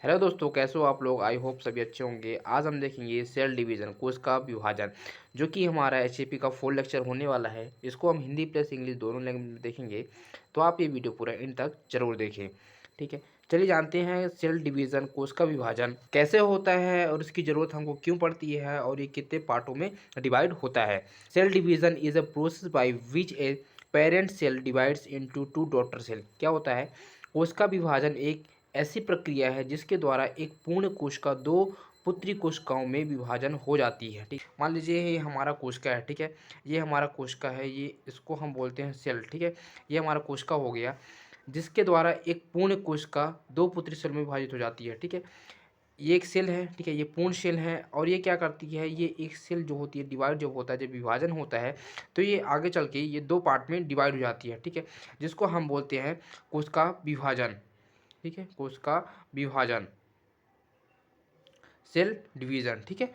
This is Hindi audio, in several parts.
हेलो दोस्तों, कैसे हो आप लोग। आई होप सभी अच्छे होंगे। आज हम देखेंगे सेल डिवीज़न, कोश का विभाजन, जो कि हमारा एचएपी का फुल लेक्चर होने वाला है। इसको हम हिंदी प्लस इंग्लिश दोनों लैंग्वेज में देखेंगे, तो आप ये वीडियो पूरा इन तक जरूर देखें। ठीक है, चलिए जानते हैं सेल डिवीज़न, कोश का विभाजन कैसे होता है और इसकी ज़रूरत हमको क्यों पड़ती है और ये कितने पार्टों में डिवाइड होता है। Cell division is a process by which a parent cell divides into two daughter cell. क्या होता है? कोश का विभाजन एक ऐसी प्रक्रिया है जिसके द्वारा एक पूर्ण कोश का दो पुत्री कोशिकाओं में विभाजन हो जाती है। ठीक, मान लीजिए ये हमारा कोशिका है। ठीक है, ये हमारा कोशिका है, ये इसको हम बोलते हैं सेल। ठीक है, ये हमारा कोशिका हो गया, जिसके द्वारा एक पूर्ण कोशिका दो पुत्री सेल में विभाजित हो जाती है। ठीक है, ये एक सेल है। ठीक है, ये पूर्ण सेल है और ये क्या करती है, ये एक सेल जो होती है डिवाइड जब होता है, जब विभाजन होता है, तो ये आगे चल के ये दो पार्ट में डिवाइड हो जाती है। ठीक है, जिसको हम बोलते हैं कोशिका विभाजन। ठीक है, कोशिका विभाजन, सेल डिवीजन। ठीक है,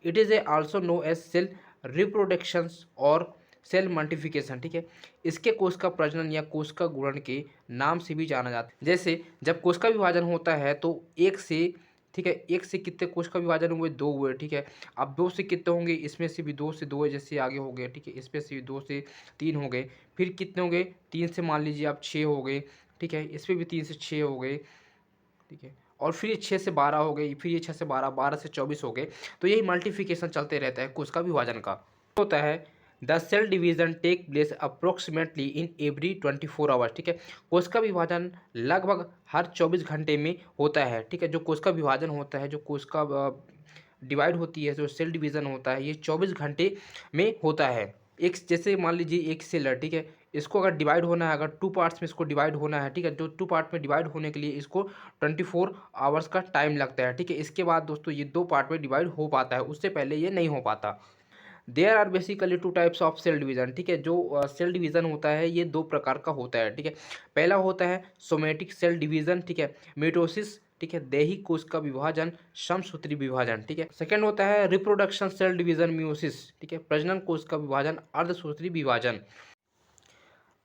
it is a also known as cell reproduction और सेल मल्टीप्लिकेशन। ठीक है, इसके कोश का प्रजनन या कोश का गुणन के नाम से भी जाना जाता है। जैसे जब कोश का विभाजन होता है तो एक से, ठीक है, एक से कितने कोश का विभाजन हुए, दो हुए। ठीक है, अब दो से कितने होंगे, इसमें से भी दो से दो है, जैसे आगे हो गए। ठीक है, इसमें से भी दो से तीन हो गए, फिर कितने हो गए, तीन से मान लीजिए आप छः हो गए। ठीक है, इसमें भी तीन से छः हो गए। ठीक है, और फिर ये 6 से 12 हो गई, फिर ये 6 से 12, 12 से 24 हो गए। तो यही मल्टीप्लिकेशन चलते रहता है कोशिका विभाजन का। होता है the cell division take place approximately in every 24 hours. ठीक है, कोशिका विभाजन लगभग हर 24 घंटे में होता है। ठीक है, जो कोशिका विभाजन होता है, जो कोशिका डिवाइड होती है, जो सेल डिवीजन होता है, ये 24 घंटे में होता है। एक जैसे मान लीजिए एक सेल है। ठीक है, इसको अगर डिवाइड होना है, अगर टू पार्ट्स में इसको डिवाइड होना है। ठीक है, जो टू पार्ट में डिवाइड होने के लिए इसको 24 आवर्स का टाइम लगता है। ठीक है, इसके बाद दोस्तों ये दो पार्ट में डिवाइड हो पाता है, उससे पहले ये नहीं हो पाता। There are basically two types of cell division. ठीक है, जो सेल डिवीजन होता है ये दो प्रकार का होता है। ठीक है, पहला होता है सोमेटिक सेल डिवीजन। ठीक है, मिटोसिस। ठीक है, दैहिक कोश का विभाजन, समसूत्री विभाजन। ठीक है, सेकंड होता है रिप्रोडक्शन सेल डिवीजन, मियोसिस। ठीक है, प्रजनन कोश का विभाजन, अर्धसूत्री विभाजन।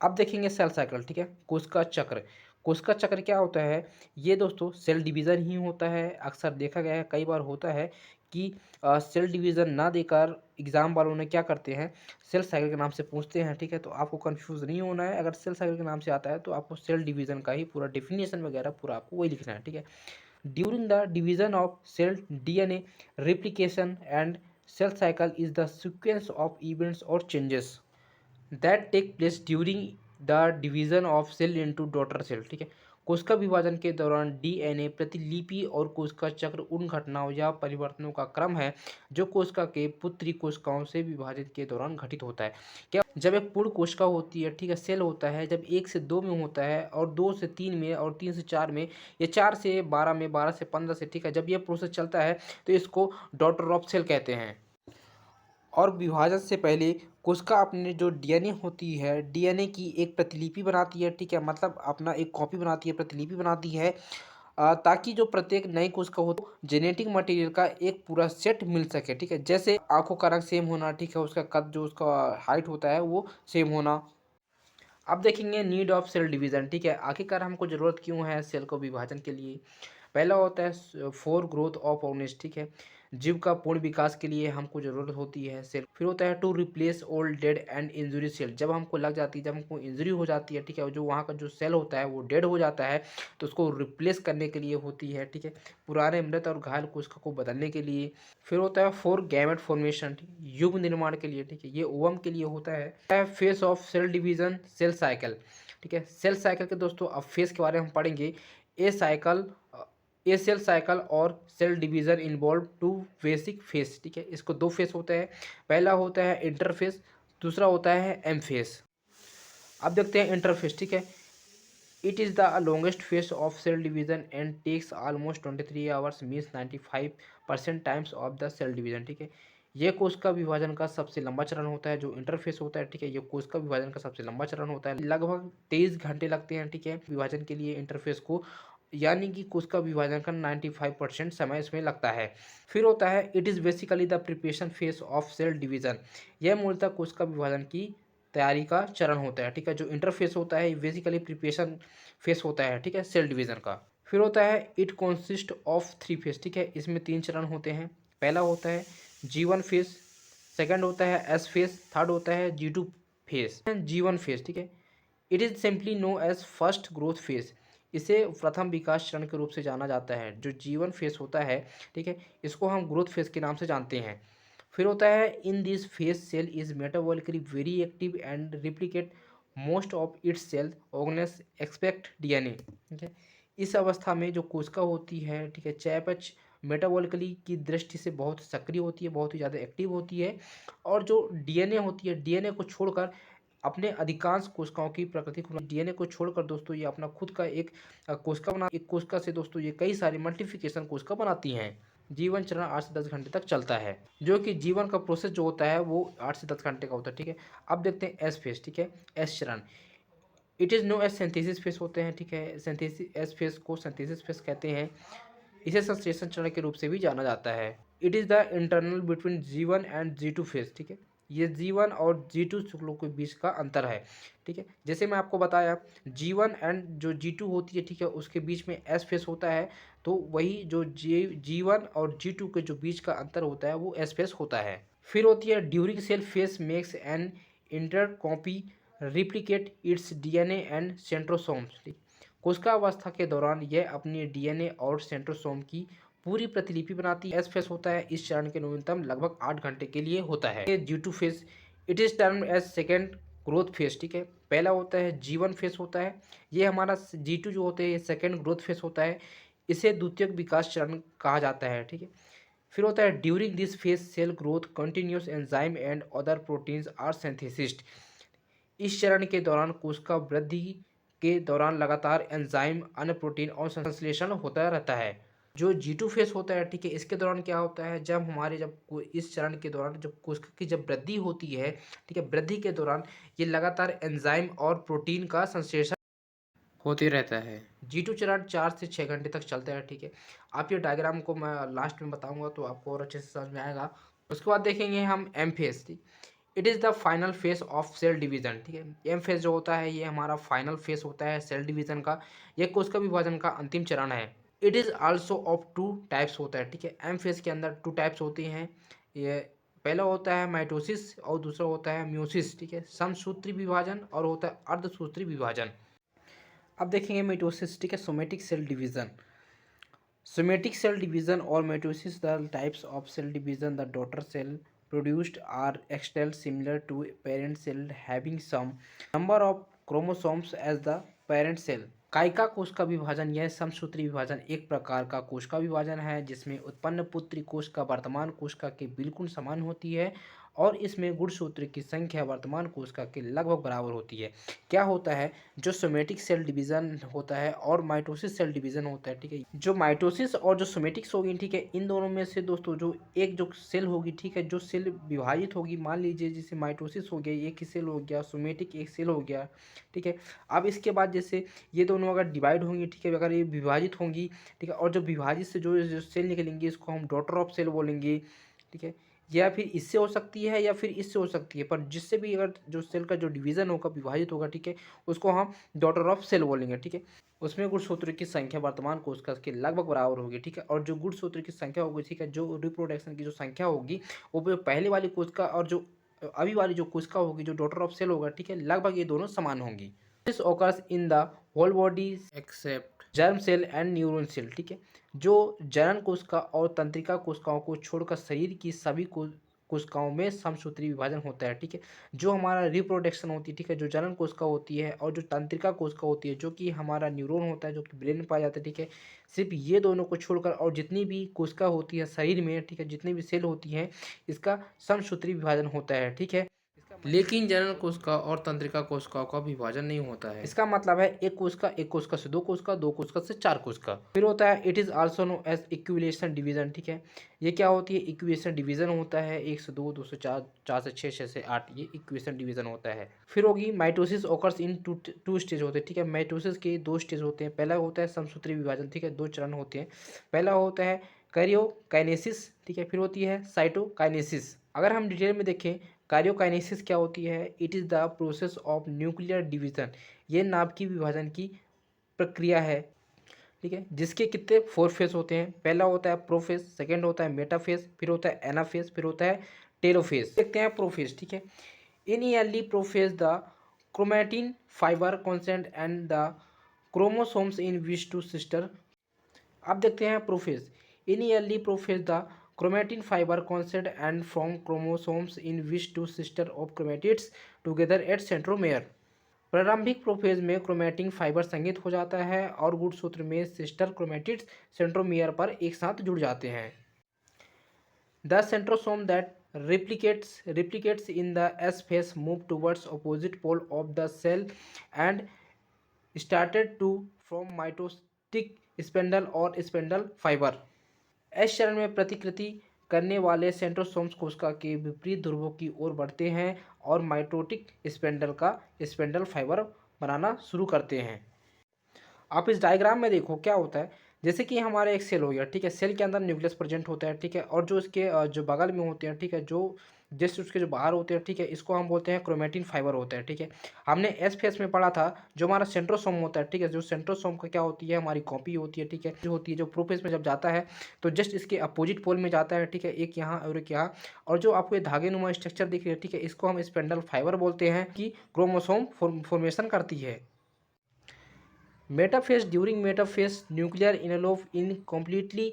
अब देखेंगे सेल साइकिल। ठीक है, कोशिका चक्र। कोशिका चक्र क्या होता है? ये दोस्तों सेल डिवीज़न ही होता है। अक्सर देखा गया है, कई बार होता है कि सेल डिवीज़न ना देकर एग्ज़ाम वालों ने क्या करते हैं, सेल साइकिल के नाम से पूछते हैं। ठीक है, तो आपको कन्फ्यूज़ नहीं होना है। अगर सेल साइकिल के नाम से आता है तो आपको सेल डिवीज़न का ही पूरा डेफिनेशन वगैरह पूरा आपको वही लिखना है। ठीक है, during the division of cell DNA replication and cell cycle is the sequence of events और changes that take place during the division of cell into daughter cell. ठीक है, कोशिका विभाजन के दौरान डीएनए प्रतिलिपि और कोशिका चक्र उन घटनाओं या परिवर्तनों का क्रम है जो कोशिका के पुत्री कोशिकाओं से विभाजित के दौरान घटित होता है। क्या जब एक पूर्ण कोशिका होती है, ठीक है, सेल होता है, जब एक से दो में होता है और दो से तीन में और तीन से चार में, या चार से 12 में, 12 से 15 से, ठीक है, जब ये प्रोसेस चलता है तो इसको डॉटर ऑफ सेल कहते हैं। और विभाजन से पहले कोशिका अपने जो डीएनए होती है, डीएनए की एक प्रतिलिपि बनाती है। ठीक है, मतलब अपना एक कॉपी बनाती है, प्रतिलिपि बनाती है, ताकि जो प्रत्येक नई कोशिका हो जेनेटिक मटेरियल का एक पूरा सेट मिल सके। ठीक है, जैसे आंखों का रंग सेम होना। ठीक है, उसका कद, जो उसका हाइट होता है वो सेम होना। अब देखेंगे नीड ऑफ सेल डिवीजन। ठीक है, आखिरकार हमको ज़रूरत क्यों है सेल को विभाजन के लिए। पहला होता है फॉर ग्रोथ ऑफ ऑर्गेनिज। ठीक है, जीव का पूर्ण विकास के लिए हमको ज़रूरत होती है सेल। फिर होता है to replace old dead and injury cell. जब हमको लग जाती है, जब हमको इंजरी हो जाती है, ठीक है, जो वहाँ का जो सेल होता है वो डेड हो जाता है, तो उसको रिप्लेस करने के लिए होती है। ठीक है, पुराने मृत और घायल कोशिका को बदलने के लिए। फिर होता है फॉर गैमेट फॉर्मेशन, युग निर्माण के लिए। ठीक है, ये ओवम के लिए होता है। Phase of cell division, cell cycle. ठीक है, सेल साइकिल के दोस्तों अब फेस के बारे में हम पढ़ेंगे। A cycle, a cell cycle और cell division involve two basic phase. ठीक है, इसको दो फेस होते हैं। पहला होता है इंटरफेस, दूसरा होता है एम फेस। अब देखते हैं इंटरफेस। ठीक है, it is the longest phase of cell division and takes almost 23 hours, means 95% times of the cell division. ठीक है, ये कोशिका विभाजन का सबसे लंबा चरण होता है, जो इंटरफेस होता है। ठीक है, ये कोशिका विभाजन का सबसे लंबा चरण होता है, लगभग 23 घंटे लगते हैं। ठीक है, विभाजन के लिए इंटरफेस को, यानी कि कोशिका विभाजन का 95% समय इसमें लगता है। फिर होता है it is basically the preparation phase of cell division. यह मूलतः कोशिका विभाजन की तैयारी का चरण होता है। ठीक है, जो इंटरफेस होता है बेसिकली प्रिपरेशन फेस होता है। ठीक है, सेल डिवीजन का। फिर होता है इट कंसिस्ट ऑफ 3 फेज, ठीक है। इसमें 3 चरण होते हैं। पहला होता है G1 फेज, सेकंड होता है S फेज, थर्ड होता है G2 फेज। G1 फेज, ठीक है, it is simply known as first growth phase. इसे प्रथम विकास चरण के रूप से जाना जाता है। जो G1 फेज होता है, ठीक है, इसको हम ग्रोथ फेज के नाम से जानते हैं। फिर होता है in this phase cell is metabolically very active and replicate most of its cell organelles expect DNA, ठीक है। इस अवस्था में जो कोशिका होती है, ठीक है, चयापचय मेटाबॉलिकली की दृष्टि से बहुत सक्रिय होती है, बहुत ही ज़्यादा एक्टिव होती है। और जो डीएनए होती है, डीएनए को छोड़कर अपने अधिकांश कोशिकाओं की प्रकृति को, डीएनए को छोड़कर दोस्तों ये अपना खुद का एक कोशिका बना, एक कोशिका से दोस्तों ये कई सारी मल्टीप्लिकेशन कोशिका बनाती हैं। जीवन चरण 8 से 10 घंटे तक चलता है, जो कि जीवन का प्रोसेस जो होता है वो 8 से 10 घंटे का होता है, ठीक है। अब देखते हैं एस फेज, ठीक है, एस चरण। It is known as synthesis phase होते हैं, ठीक है। सिंथेसिस एस फेज को सिंथेसिस फेज कहते हैं। इसे संश्लेषण चरण के रूप से भी जाना जाता है। It is the internal between G1 and G2 phase, ठीक है। ये G1 और G2 शुक्लों के बीच का अंतर है, ठीक है। जैसे मैं आपको बताया G1 एंड जो G2 होती है, ठीक है, उसके बीच में S फेज होता है। तो वही जो G1 और G2 के जो बीच का अंतर होता है वो S फेज होता है। फिर होती है during cell phase makes an inter copy replicate its DNA and centrosomes. कोशिकावस्था के दौरान यह अपनी डीएनए और सेंट्रोसोम की पूरी प्रतिलिपि बनाती है। एस फेस होता है, इस चरण के न्यूनतम लगभग 8 घंटे के लिए होता है। G2 phase it is termed as second growth phase, ठीक है। पहला होता है G1 फेज होता है, ये हमारा G2 जो होते हैं ये सेकेंड ग्रोथ फेज होता है। इसे द्वितीयक विकास चरण कहा जाता है, ठीक है। फिर होता है during this phase cell growth continues enzyme and other proteins are synthesised. इस चरण के दौरान कोशिका वृद्धि के दौरान लगातार एंजाइम, अन्य प्रोटीन और संश्लेषण होता रहता है। जो G2 फेस होता है, ठीक है, इसके दौरान क्या होता है, इस चरण के दौरान जब कोशिका की जब वृद्धि होती है, ठीक है, वृद्धि के दौरान ये लगातार एंजाइम और प्रोटीन का संश्लेषण होते रहता है। G2 चरण 4 से 6 घंटे तक चलता है, ठीक है। आप ये डायग्राम को मैं लास्ट में बताऊंगा तो आपको और अच्छे से समझ में आएगा। उसके बाद देखेंगे हम M phase. It is the final phase of cell division, ठीक है। एम फेज जो होता है ये हमारा फाइनल फेज होता है सेल डिवीजन का। ये कोशिका विभाजन का अंतिम चरण है। It is also of 2 types होता है, ठीक है। एम फेज के अंदर 2 टाइप्स होती हैं। ये पहला होता है माइटोसिस और दूसरा होता है म्यूसिस, ठीक है। समसूत्री विभाजन और होता है अर्धसूत्री विभाजन। अब देखेंगे माइटोसिस, ठीक है, somatic cell division. Somatic cell division और mitosis the types of cell division the daughter cell produced are external similar to parent cell having some number of chromosomes as the parent cell। कायिका कोशिका विभाजन यह समसूत्री विभाजन एक प्रकार का कोशिका विभाजन है जिसमें उत्पन्न पुत्री कोशिका वर्तमान कोशिका के बिल्कुल समान होती है और इसमें गुणसूत्र की संख्या वर्तमान कोशिका के लगभग बराबर होती है। क्या होता है, जो सोमेटिक सेल डिवीजन होता है और माइटोसिस सेल डिवीजन होता है, ठीक है। जो माइटोसिस और जो सोमेटिक्स होगी, ठीक है, इन दोनों में से दोस्तों जो एक जो सेल होगी, ठीक है, जो सेल विभाजित होगी, मान लीजिए जैसे माइटोसिस हो गया एक ही सेल हो गया, सोमेटिक एक सेल हो गया, ठीक है। अब इसके बाद जैसे ये दोनों अगर डिवाइड होंगी, ठीक है, अगर ये विभाजित होंगी, ठीक है, और जो विभाजित से जो सेल निकलेंगी इसको हम डॉटर ऑफ सेल बोलेंगे, ठीक है। या फिर इससे हो सकती है या फिर इससे हो सकती है, पर जिससे भी अगर जो सेल का जो डिवीजन होगा, विभाजित होगा, ठीक है, उसको हम डॉटर ऑफ सेल बोलेंगे, ठीक है। उसमें गुणसूत्र की संख्या वर्तमान कोशिका के लगभग बराबर होगी, ठीक है। और जो गुणसूत्र की संख्या होगी, ठीक है, जो रिप्रोडक्शन की जो संख्या होगी वो पहले वाली कोशिका और जो अभी वाली जो कोशिका होगी, जो डॉटर ऑफ सेल होगा, ठीक है, लगभग ये दोनों समान होंगी। This occurs in the whole body except germ cell and neuron cell, ठीक है। जो जनन कोशिका और तंत्रिका कोशिकाओं को छोड़कर शरीर की सभी कोशिकाओं में समसूत्री विभाजन होता है, ठीक है। जो हमारा रिप्रोडक्शन होती है, ठीक है, जो जनन कोशिका होती है और जो तंत्रिका कोशिका होती है जो कि हमारा न्यूरॉन होता है जो कि ब्रेन में पाया जाता है, ठीक है, सिर्फ ये दोनों को छोड़कर और जितनी भी कोशिका होती है शरीर में, ठीक है, जितनी भी सेल होती हैं इसका समसूत्री विभाजन होता है, ठीक है। लेकिन जनन कोशिका और तंत्रिका कोशिकाओं का विभाजन नहीं होता है। इसका मतलब है एक कोशिका से दो कोशिका से 4 कोशिका। फिर होता है it is also known as equational division, ठीक है। ये क्या होती है, इक्विलेशन डिवीजन होता है 1 से 2, 2 से 4, 4 से 6, 6 से 8, ये इक्वेशन डिवीजन होता है। फिर होगी mitosis occurs in two stage होते हैं, ठीक है। माइटोसिस के 2 स्टेज होते हैं। पहला होता है समसूत्री विभाजन, ठीक है, 2 चरण होते हैं। पहला होता है कैरियोकाइनेसिस, ठीक है, फिर होती है साइटोकाइनेसिस। अगर हम डिटेल में देखें कार्योकाइनेसिस क्या होती है, it is the process of nuclear division. ये नाभिकीय विभाजन की प्रक्रिया है। ठीक है, जिसके कितने 4 फेस होते हैं। पहला होता है प्रोफेस, सेकंड होता है मेटाफेस, फिर होता है एनाफेस, फिर होता है टेलोफेस। देखते हैं प्रोफेस। ठीक है, in early prophase the chromatin fibre condense and the chromosomes in which two sister. अब देखते हैं prophase. In early prophase the chromatin fibre condense and from chromosomes in which two sister of chromatids together at centromere. प्रारंभिक प्रोफेज में क्रोमैटिन फाइबर संघित हो जाता है और गुणसूत्र में सिस्टर क्रोमेटिड्स सेंट्रोमियर पर एक साथ जुड़ जाते हैं। The centrosome that replicates in the S phase move towards opposite pole of the cell and started to form mitotic spindle और स्पेंडल फाइबर। एस चरण में प्रतिकृति करने वाले सेंट्रोसोम्स कोशिका के विपरीत ध्रुवों की ओर बढ़ते हैं और माइटोटिक स्पेंडल का स्पेंडल फाइबर बनाना शुरू करते हैं। आप इस डायग्राम में देखो क्या होता है, जैसे कि हमारा एक सेल हो गया। ठीक है, सेल के अंदर न्यूक्लियस प्रेजेंट होता है। ठीक है, और जो इसके जो बगल में होते हैं, ठीक है, जो जैसे उसके जो बाहर होते हैं, ठीक है, इसको हम बोलते हैं क्रोमेटिन फाइबर होता है। ठीक है, हमने एस फेस में पढ़ा था जो हमारा सेंट्रोसोम होता है। ठीक है, जो सेंट्रोसोम का क्या होती है, हमारी कॉपी होती है। ठीक है, जो होती है जो प्रोफेस में जब जाता है तो जस्ट इसके अपोजिट पोल में जाता है। ठीक है, एक यहाँ और एक यहाँ, और जो आपको ये धागे नुमा स्ट्रक्चर दिख रही है, ठीक है, इसको हम स्पेंडल फाइबर बोलते हैं कि क्रोमोसोम फॉर्मेशन करती है। Metaphase during metaphase nuclear envelope in completely,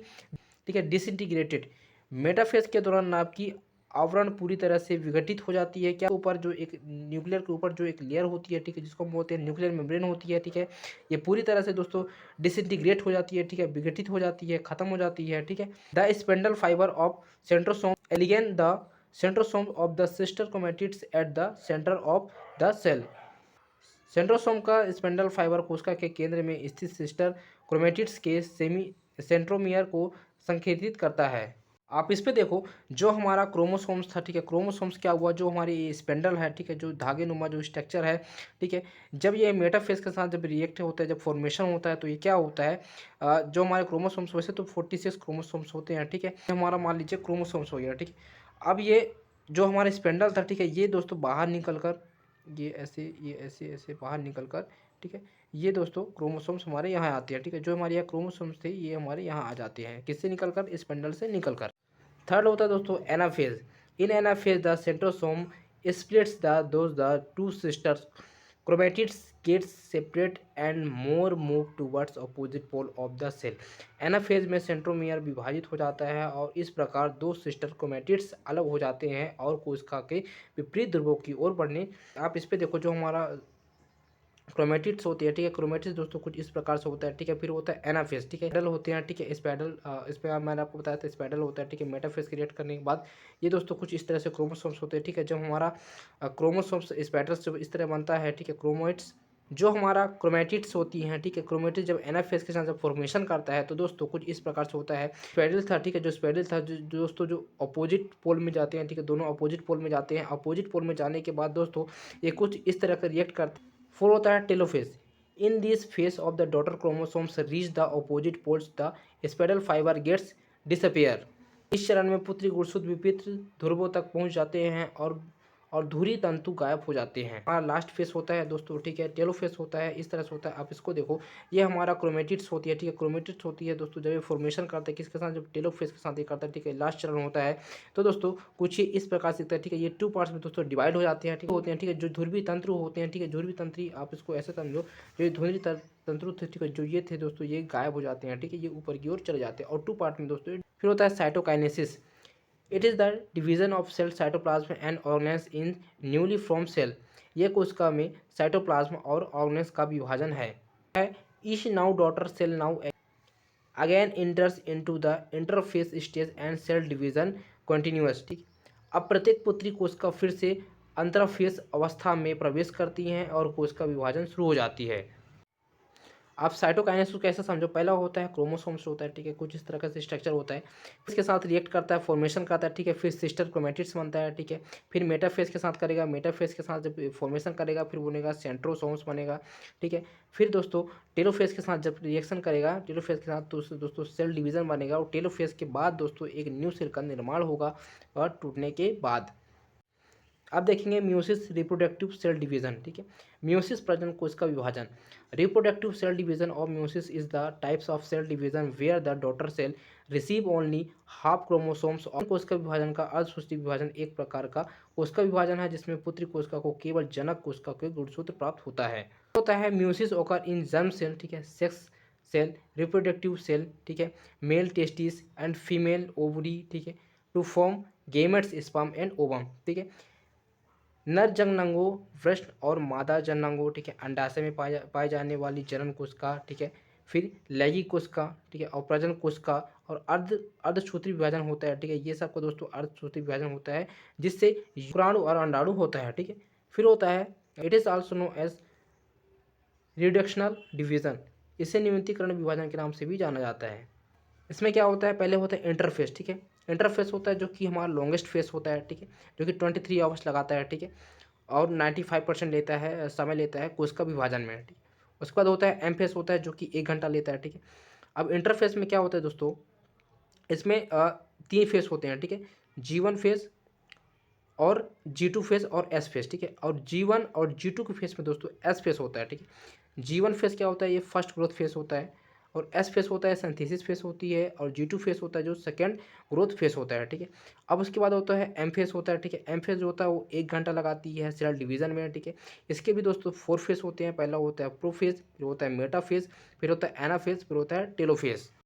ठीक है, डिसइंटीग्रेटेड। मेटाफेज के दौरान नाभ की आवरण पूरी तरह से विघटित हो जाती है। क्या ऊपर जो एक न्यूक्लियर के ऊपर जो एक लेयर होती है, ठीक है, जिसको हम बोलते हैं न्यूक्लियर मेम्ब्रेन होती है। ठीक है, ये पूरी तरह से दोस्तों डिसइंटीग्रेट हो जाती है। ठीक है, विघटित हो जाती है, खत्म हो जाती है। ठीक है, the spindle fibre of centrosome align the centrosome of the sister chromatids at the centre of the cell. Centrosome का स्पेंडल फाइबर कोशिका के केंद्र में स्थित सिस्टर क्रोमेटिड्स के सेंट्रोमियर को संकेतित करता है। आप इस पे देखो, जो हमारा क्रोमोसोम्स था, ठीक है, क्रोमोसोम्स क्या हुआ, जो हमारी स्पेंडल है, ठीक है, जो धागे नुमा जो स्ट्रक्चर है, ठीक है, जब ये मेटाफेज के साथ जब रिएक्ट होता है, जब फॉर्मेशन होता है, तो ये क्या होता है, जो हमारे क्रोमोसोम्स वैसे तो 46 क्रोमोसोम्स होते हैं। ठीक है, हमारा मान लीजिए क्रोमोसोम्स हो गया। ठीक है, अब ये जो हमारा स्पेंडल था, ठीक है, ये दोस्तों बाहर निकल कर ये ऐसे ऐसे बाहर निकल कर, ठीक है, ये दोस्तों क्रोमोसोम्स हमारे यहाँ आते हैं। ठीक है, जो हमारे यहाँ क्रोमोसोम्स थे ये हमारे यहाँ आ जाते हैं, किससे निकल कर, स्पेंडल से निकल कर। थर्ड होता है दोस्तों anaphase. In anaphase the centrosome splits the two sisters chromatids gets separate and more move towards opposite pole of the cell। Anaphase में सेंट्रोमियर विभाजित हो जाता है और इस प्रकार दो सिस्टर क्रोमेटिड्स अलग हो जाते हैं और कोशिका के विपरीत ध्रुवों की ओर बढ़ने। आप इस पे देखो, जो हमारा क्रोमेटिड्स होती है, ठीक है, क्रोमेटिड्स दोस्तों कुछ इस प्रकार से होता है। ठीक है, फिर होता है एनाफेज। ठीक है, स्पेडल होते हैं। ठीक है, स्पेडल इस पर मैंने आपको बताया था स्पेडल होता है। ठीक है, मेटाफेज क्रिएट करने के बाद ये दोस्तों कुछ इस तरह से क्रोमोसोम्स होते हैं। ठीक है, जब हमारा क्रोमोसोम्स स्पेडल से इस तरह बनता है, ठीक है, क्रोमोइड्स जो हमारा क्रोमेटिड्स होती हैं, ठीक है, क्रोमेटिड्स जब एनाफेज के साथ जब फॉर्मेशन करता है तो दोस्तों कुछ इस प्रकार से होता है। स्पेडल था, ठीक है, जो स्पेडल था जो दोस्तों जो अपोजिट पोल में जाते हैं, ठीक है, दोनों अपोजिट पोल में जाते हैं। अपोजिट पोल में जाने के बाद दोस्तों ये कुछ इस तरह का रिएक्ट करते हैं। फोर होता है telophase. In this phase of the daughter chromosomes reach the opposite poles the spindle fibre gets disappear. इस चरण में पुत्री गुणसूत्र विपरीत ध्रुवों तक पहुंच जाते हैं और धुरी तंतु गायब हो जाते हैं। हमारा लास्ट फेस होता है दोस्तों, ठीक है, टेलोफेस होता है, इस तरह से होता है। आप इसको देखो, ये हमारा क्रोमेटिड्स होती है। ठीक है, क्रोमेटिड्स होती है दोस्तों जब ये फॉर्मेशन करते हैं किसके साथ, जब टेलोफेस के साथ ये करता है। ठीक है, लास्ट चरण होता है। तो दोस्तों कुछ ये इस प्रकार से दिखता है। ठीक है, ये टू पार्ट्स में दोस्तों डिवाइड हो जाते हैं। ठीक होते हैं। ठीक है, जो ध्रुवी तंत्र होते हैं, ठीक है, ध्रुवी तंत्री आप इसको ऐसे समझो, जो ये ध्रुवी तंत्रु थे, ठीक है, जो ये थे दोस्तों ये गायब हो जाते हैं। ठीक है, ये ऊपर की ओर चले जाते हैं और टू पार्ट में दोस्तों। फिर होता है cytokinesis. It is the division of cell cytoplasm and organs in newly form cell. ये कोशिका में साइटोप्लाज्म और ऑर्गेन्स का विभाजन है। Each now daughter cell now again enters into the interphase stage and cell division continuous. ठीक, अब प्रत्येक पुत्री कोशिका फिर से अंतरफेस अवस्था में प्रवेश करती हैं और कोशिका विभाजन शुरू हो जाती है। आप साइटोकाइनेसिस को कैसे समझो, पहला होता है क्रोमोसोम्स होता है। ठीक है, कुछ इस तरह का स्ट्रक्चर होता है, इसके साथ रिएक्ट करता है, फॉर्मेशन करता है। ठीक है, फिर सिस्टर क्रोमेटिड्स बनता है। ठीक है, फिर मेटाफेज के साथ करेगा, मेटाफेज के साथ जब फॉर्मेशन करेगा फिर बनेगा सेंट्रोसोम्स बनेगा। ठीक है, फिर दोस्तों टेलोफेज के साथ जब रिएक्शन करेगा, टेलोफेज के साथ तो दोस्तों सेल डिवीजन बनेगा और टेलोफेज के बाद दोस्तों एक न्यू सेल का निर्माण होगा और टूटने के बाद। अब देखेंगे म्यूसिस रिप्रोडक्टिव सेल डिवीजन, ठीक है। म्यूसिस प्रजनन कोश का विभाजन। Reproductive cell division of meiosis is the types of cell division where the daughter cell receive only half chromosomes. और कोशिका विभाजन का अर्धसूत्री विभाजन एक प्रकार का कोशिका विभाजन है जिसमें पुत्री कोशिका को केवल जनक कोशिका के गुणसूत्र प्राप्त होता है म्यूसिस ओकर इन जर्म सेल, ठीक है, सेक्स सेल, रिप्रोडक्टिव सेल, ठीक है, male testis and female ovary, ठीक है, to form gametes sperm and ovum, ठीक है। नर जननांगों वृषण और मादा जननांगों, ठीक है, अंडाशय में पाए जाने वाली जनन कोशिका, ठीक है, फिर लैंगिक कोशिका, ठीक है, और प्रजनन कोशिका, और अर्धसूत्री विभाजन होता है, ठीक है। ये सबका दोस्तों अर्धसूत्री विभाजन होता है जिससे शुक्राणु और अंडाणु होता है, ठीक है। फिर होता है it is also known as reductional division, इसे नियमितीकरण विभाजन के नाम से भी जाना जाता है। इसमें क्या होता है, पहले होता है इंटरफेस, ठीक है। इंटरफेस होता है जो कि हमारा लॉन्गेस्ट फेस होता है, ठीक है, जो कि 23 आवर्स लगाता है, ठीक है, और 95% लेता है समय लेता है कोशिका विभाजन में, ठीक। उसके बाद होता है एम फेस होता है जो कि 1 घंटा लेता है, ठीक है। अब इंटरफेस में क्या होता है दोस्तों, इसमें 3 फेस होते हैं, ठीक है, G1 फेस और G2 फेस और S फेस, ठीक है। और G1 और G2 के फेस में दोस्तों S फेस होता है, ठीक है। G1 फेस क्या होता है, ये फर्स्ट ग्रोथ फेस होता है, और S फेस होता है सिंथेसिस फेस होती है, और G2 फेस होता है जो सेकेंड ग्रोथ फेस होता है, ठीक है। अब उसके बाद होता है M फेस होता है, ठीक है। M फेस जो होता है वो 1 घंटा लगाती है सेल डिवीजन में, ठीक है। इसके भी दोस्तों 4 फेस होते हैं, पहला होता है प्रोफेज, फिर होता है मेटाफेज, फिर होता है एनाफेज, फिर होता है टेलोफेज।